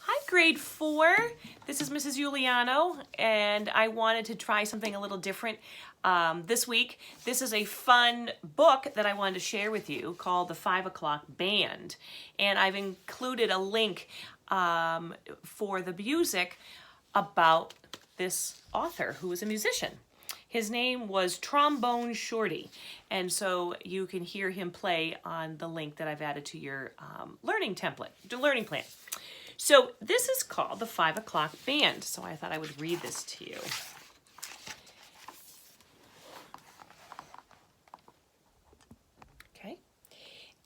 Hi, grade 4. This is Mrs. Iuliano, and I wanted to try something a little different this week. This is a fun book that I wanted to share with you called The 5 O'Clock Band, and I've included a link for the music about this author who is a musician. His name was Trombone Shorty, and so you can hear him play on the link that I've added to your learning template, the learning plan. So this is called the 5 O'Clock Band, so I thought I would read this to you. Okay.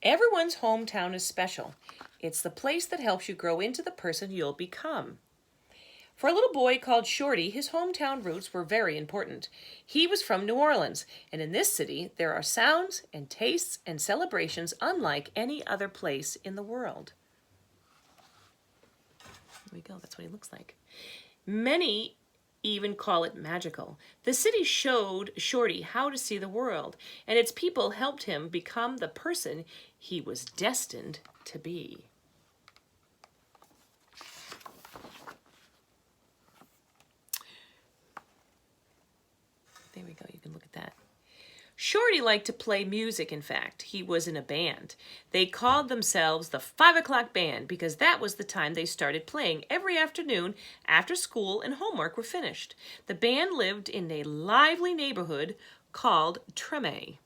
Everyone's hometown is special. It's the place that helps you grow into the person you'll become. For a little boy called Shorty, his hometown roots were very important. He was from New Orleans, and in this city there are sounds and tastes and celebrations unlike any other place in the world. There we go, that's what he looks like. Many even call it magical. The city showed Shorty how to see the world, and its people helped him become the person he was destined to be. There we go, you can look at that. Shorty liked to play music, in fact. He was in a band. They called themselves the 5 O'Clock Band because that was the time they started playing every afternoon after school and homework were finished. The band lived in a lively neighborhood called Treme.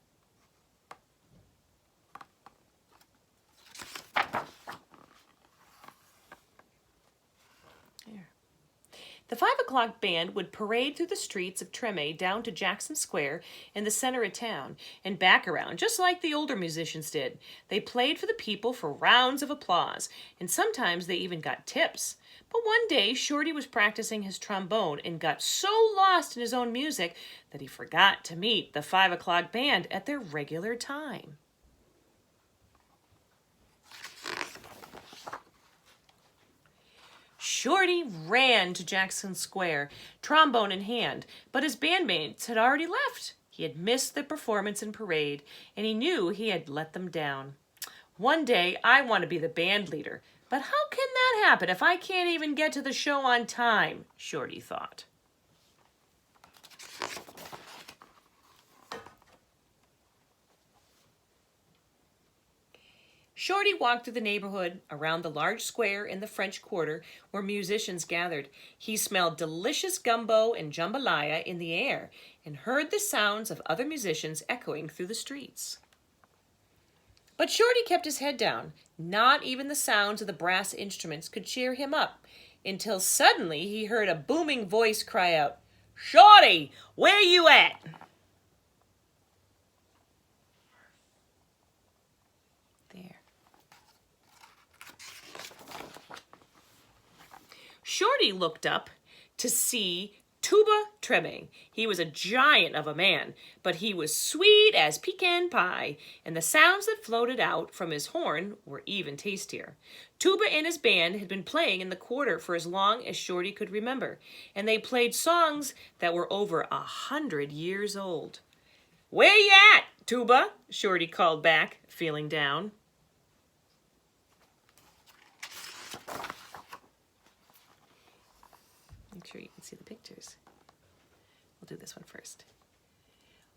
The 5 O'Clock Band would parade through the streets of Treme down to Jackson Square in the center of town and back around, just like the older musicians did. They played for the people for rounds of applause, and sometimes they even got tips. But one day, Shorty was practicing his trombone and got so lost in his own music that he forgot to meet the 5 O'Clock Band at their regular time. Shorty ran to Jackson Square, trombone in hand, but his bandmates had already left. He had missed the performance and parade, and he knew he had let them down. One day, I want to be the band leader, but how can that happen if I can't even get to the show on time? Shorty thought. Shorty walked through the neighborhood, around the large square in the French Quarter where musicians gathered. He smelled delicious gumbo and jambalaya in the air and heard the sounds of other musicians echoing through the streets. But Shorty kept his head down. Not even the sounds of the brass instruments could cheer him up, until suddenly he heard a booming voice cry out, "Shorty, where you at?" Shorty looked up to see Tuba Treme. He was a giant of a man, but he was sweet as pecan pie, and the sounds that floated out from his horn were even tastier. Tuba and his band had been playing in the quarter for as long as Shorty could remember, and they played songs that were over 100 years old. "Where you at, Tuba?" Shorty called back, feeling down. Make sure you can see the pictures. We'll do this one first.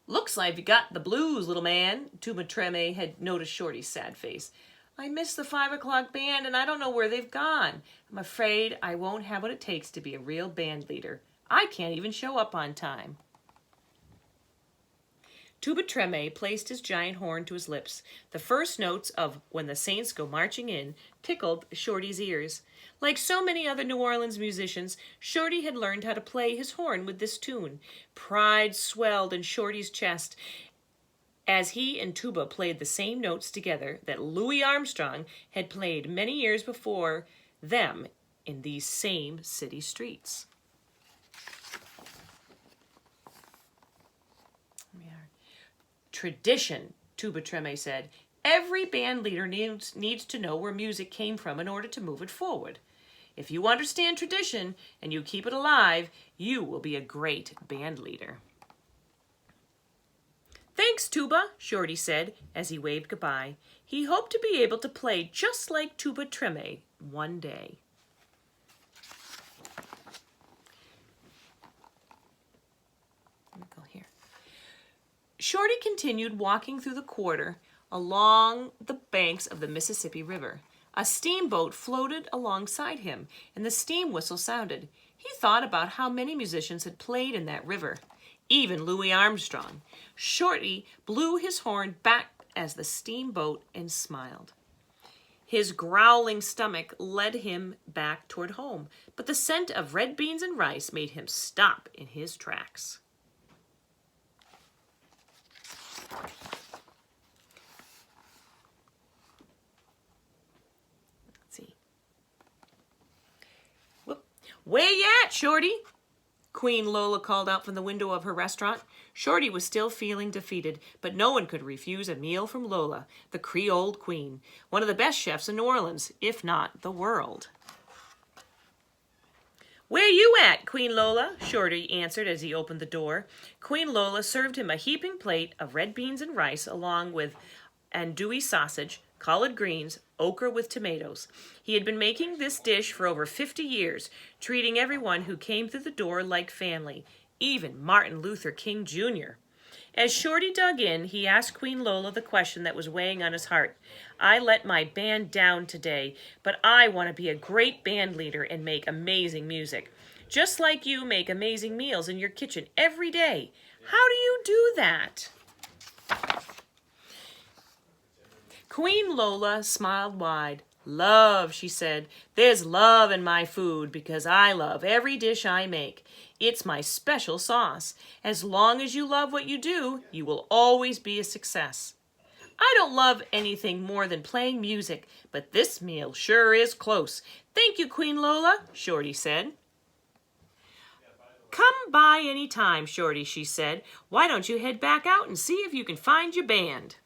"Looks like you got the blues, little man." Tuba Treme had noticed Shorty's sad face. "I miss the 5 O'Clock Band and I don't know where they've gone. I'm afraid I won't have what it takes to be a real band leader. I can't even show up on time." Tuba Treme placed his giant horn to his lips. The first notes of "When the Saints Go Marching In" tickled Shorty's ears. Like so many other New Orleans musicians, Shorty had learned how to play his horn with this tune. Pride swelled in Shorty's chest as he and Tuba played the same notes together that Louis Armstrong had played many years before them in these same city streets. "Tradition," Tuba Treme said. "Every band leader needs to know where music came from in order to move it forward. If you understand tradition and you keep it alive, you will be a great band leader." "Thanks, Tuba," Shorty said as he waved goodbye. He hoped to be able to play just like Tuba Treme one day. Shorty continued walking through the quarter along the banks of the Mississippi River. A steamboat floated alongside him, and the steam whistle sounded. He thought about how many musicians had played in that river, even Louis Armstrong. Shorty blew his horn back as the steamboat and smiled. His growling stomach led him back toward home, but the scent of red beans and rice made him stop in his tracks. Let's see. Whoop. Where you at, Shorty? Queen Lola called out from the window of her restaurant. Shorty was still feeling defeated, but no one could refuse a meal from Lola, the Creole queen, one of the best chefs in New Orleans, if not the world. Where you at, Queen Lola? Shorty answered as he opened the door. Queen Lola served him a heaping plate of red beans and rice along with andouille sausage, collard greens, okra with tomatoes. He had been making this dish for over 50 years, treating everyone who came through the door like family, even Martin Luther King Jr. As Shorty dug in, he asked Queen Lola the question that was weighing on his heart. I let my band down today, but I want to be a great band leader and make amazing music. Just like you make amazing meals in your kitchen every day. How do you do that? Queen Lola smiled wide. Love, she said. There's love in my food because I love every dish I make. It's my special sauce. As long as you love what you do, you will always be a success. I don't love anything more than playing music, but this meal sure is close. Thank you, Queen Lola, Shorty said. Come by any time, Shorty, she said. Why don't you head back out and see if you can find your band?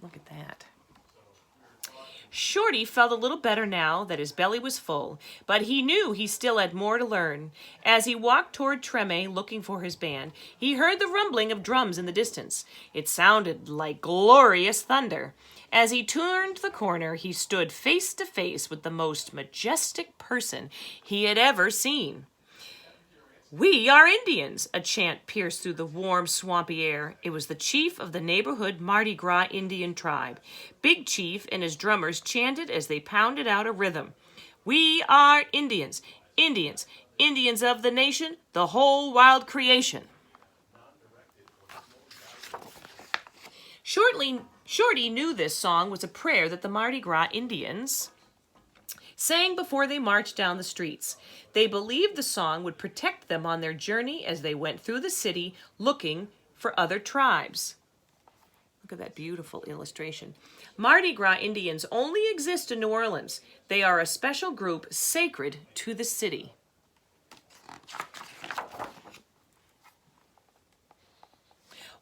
Look at that. Shorty felt a little better now that his belly was full, but he knew he still had more to learn. As he walked toward Treme looking for his band, he heard the rumbling of drums in the distance. It sounded like glorious thunder. As he turned the corner, he stood face to face with the most majestic person he had ever seen. We are Indians, a chant pierced through the warm, swampy air. It was the chief of the neighborhood Mardi Gras Indian tribe. Big Chief and his drummers chanted as they pounded out a rhythm. We are Indians, Indians, Indians of the nation, the whole wild creation. Shorty knew this song was a prayer that the Mardi Gras Indians sang before they marched down the streets. They believed the song would protect them on their journey as they went through the city looking for other tribes. Look at that beautiful illustration. Mardi Gras Indians only exist in New Orleans. They are a special group sacred to the city.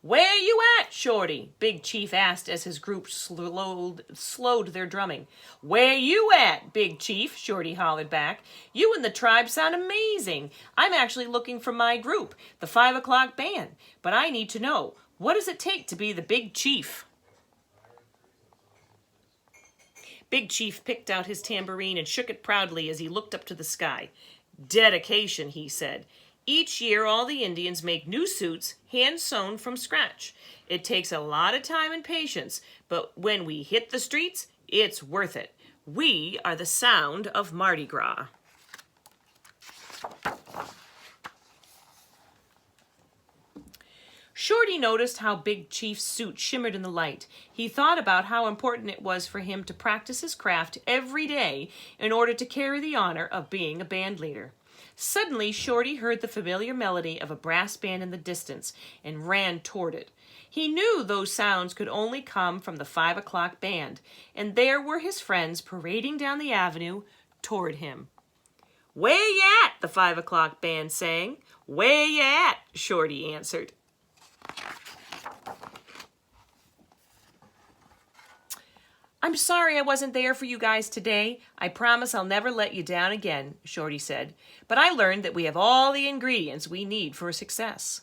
Where you at, Shorty? Big Chief asked as his group slowed their drumming. Where you at, Big Chief? Shorty hollered back. You and the tribe sound amazing. I'm actually looking for my group, the 5 o'clock band. But I need to know, what does it take to be the Big Chief? Big Chief picked out his tambourine and shook it proudly as he looked up to the sky. Dedication, he said. Each year, all the Indians make new suits, hand-sewn from scratch. It takes a lot of time and patience, but when we hit the streets, it's worth it. We are the sound of Mardi Gras. Shorty noticed how Big Chief's suit shimmered in the light. He thought about how important it was for him to practice his craft every day in order to carry the honor of being a band leader. Suddenly, Shorty heard the familiar melody of a brass band in the distance and ran toward it. He knew those sounds could only come from the 5 o'clock band, and there were his friends parading down the avenue toward him. Where you at? The 5 o'clock band sang. Where you at? Shorty answered. I'm sorry I wasn't there for you guys today. I promise I'll never let you down again, Shorty said. But I learned that we have all the ingredients we need for success.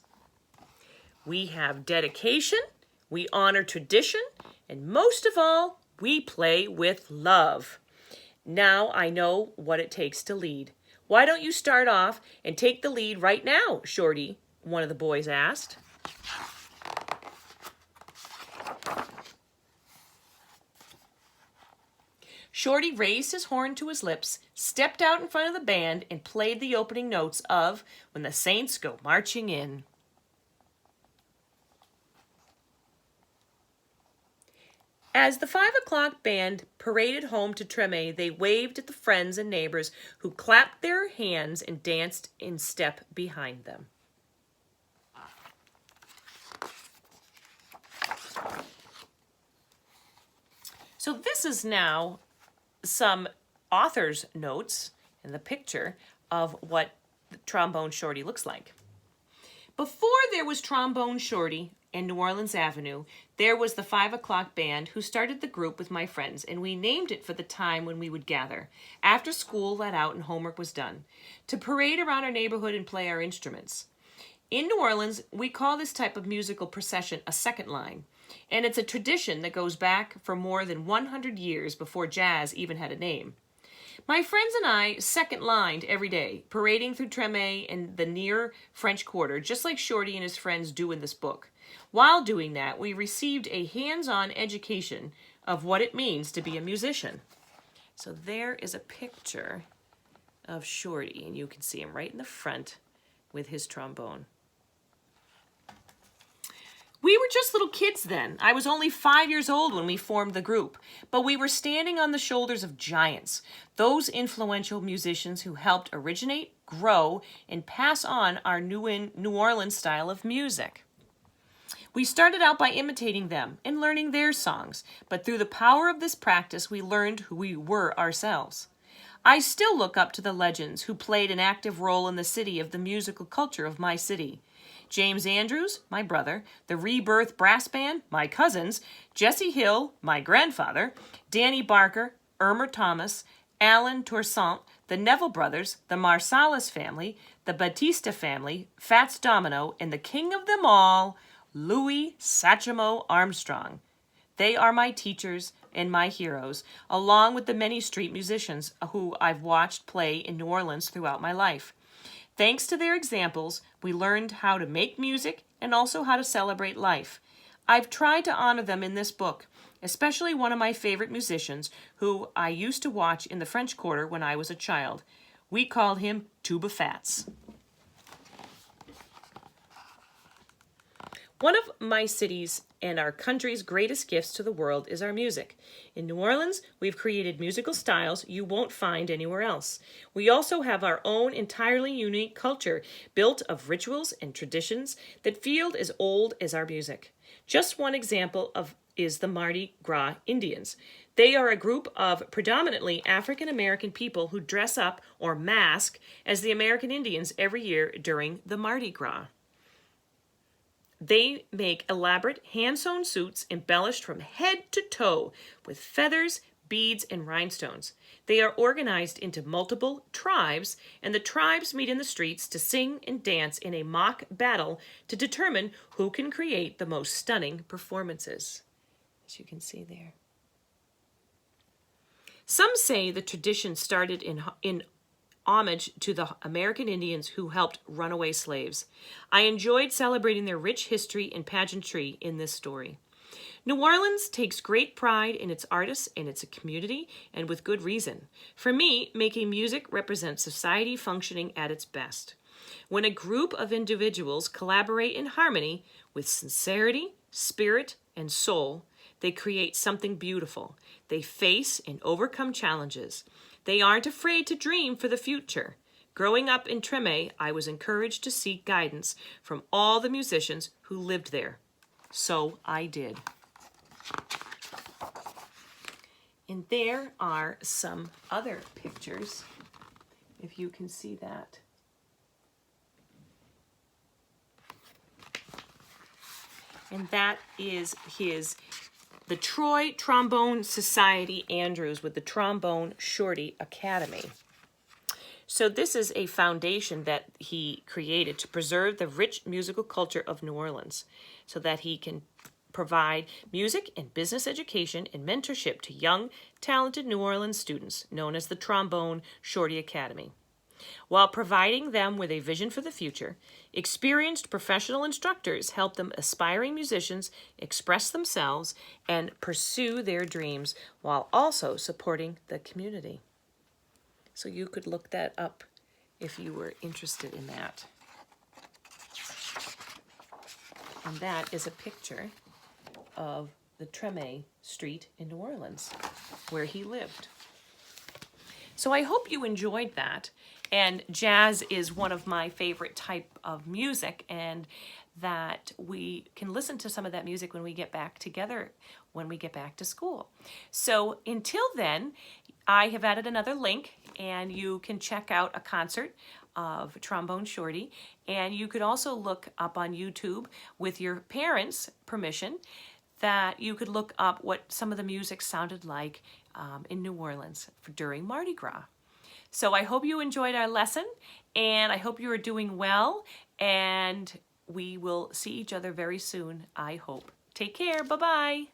We have dedication, we honor tradition, and most of all, we play with love. Now I know what it takes to lead. Why don't you start off and take the lead right now, Shorty? One of the boys asked. Shorty raised his horn to his lips, stepped out in front of the band, and played the opening notes of When the Saints Go Marching In. As the 5 o'clock band paraded home to Treme, they waved at the friends and neighbors who clapped their hands and danced in step behind them. So this is now some author's notes in the picture of what the Trombone Shorty looks like. Before there was Trombone Shorty and New Orleans Avenue, there was the 5 o'clock band who started the group with my friends, and we named it for the time when we would gather, after school let out and homework was done, to parade around our neighborhood and play our instruments. In New Orleans, we call this type of musical procession a second line, and it's a tradition that goes back for more than 100 years before jazz even had a name. My friends and I second-lined every day, parading through Treme and the near French Quarter, just like Shorty and his friends do in this book. While doing that, we received a hands-on education of what it means to be a musician. So there is a picture of Shorty, and you can see him right in the front with his trombone. We were just little kids then. I was only 5 years old when we formed the group, but we were standing on the shoulders of giants, those influential musicians who helped originate, grow, and pass on our New Orleans style of music. We started out by imitating them and learning their songs, but through the power of this practice, we learned who we were ourselves. I still look up to the legends who played an active role in the city of the musical culture of my city. James Andrews, my brother, the Rebirth Brass Band, my cousins, Jesse Hill, my grandfather, Danny Barker, Irma Thomas, Alan Toussaint, the Neville brothers, the Marsalis family, the Batista family, Fats Domino, and the king of them all, Louis Satchmo Armstrong. They are my teachers and my heroes, along with the many street musicians who I've watched play in New Orleans throughout my life. Thanks to their examples, we learned how to make music and also how to celebrate life. I've tried to honor them in this book, especially one of my favorite musicians who I used to watch in the French Quarter when I was a child. We called him Tuba Fats. One of my city's and our country's greatest gifts to the world is our music. In New Orleans, we've created musical styles you won't find anywhere else. We also have our own entirely unique culture built of rituals and traditions that feel as old as our music. Just one example is the Mardi Gras Indians. They are a group of predominantly African American people who dress up or mask as the American Indians every year during the Mardi Gras. They make elaborate hand-sewn suits embellished from head to toe with feathers, beads, and rhinestones. They are organized into multiple tribes, and the tribes meet in the streets to sing and dance in a mock battle to determine who can create the most stunning performances, as you can see there. Some say the tradition started in homage to the American Indians who helped runaway slaves. I enjoyed celebrating their rich history and pageantry in this story. New Orleans takes great pride in its artists and its community, and with good reason. For me, making music represents society functioning at its best. When a group of individuals collaborate in harmony with sincerity, spirit, and soul, they create something beautiful. They face and overcome challenges. They aren't afraid to dream for the future. Growing up in Treme, I was encouraged to seek guidance from all the musicians who lived there. So I did. And there are some other pictures, if you can see that. And that is the Troy Trombone Society Andrews with the Trombone Shorty Academy. So this is a foundation that he created to preserve the rich musical culture of New Orleans so that he can provide music and business education and mentorship to young, talented New Orleans students, known as the Trombone Shorty Academy. While providing them with a vision for the future, experienced professional instructors help them aspiring musicians express themselves and pursue their dreams while also supporting the community. So you could look that up if you were interested in that. And that is a picture of the Treme Street in New Orleans, where he lived. So I hope you enjoyed that. And jazz is one of my favorite type of music, and that we can listen to some of that music when we get back together, when we get back to school. So until then, I have added another link, and you can check out a concert of Trombone Shorty, and you could also look up on YouTube with your parents' permission, that you could look up what some of the music sounded like in New Orleans during Mardi Gras. So I hope you enjoyed our lesson, and I hope you are doing well, and we will see each other very soon, I hope. Take care. Bye-bye.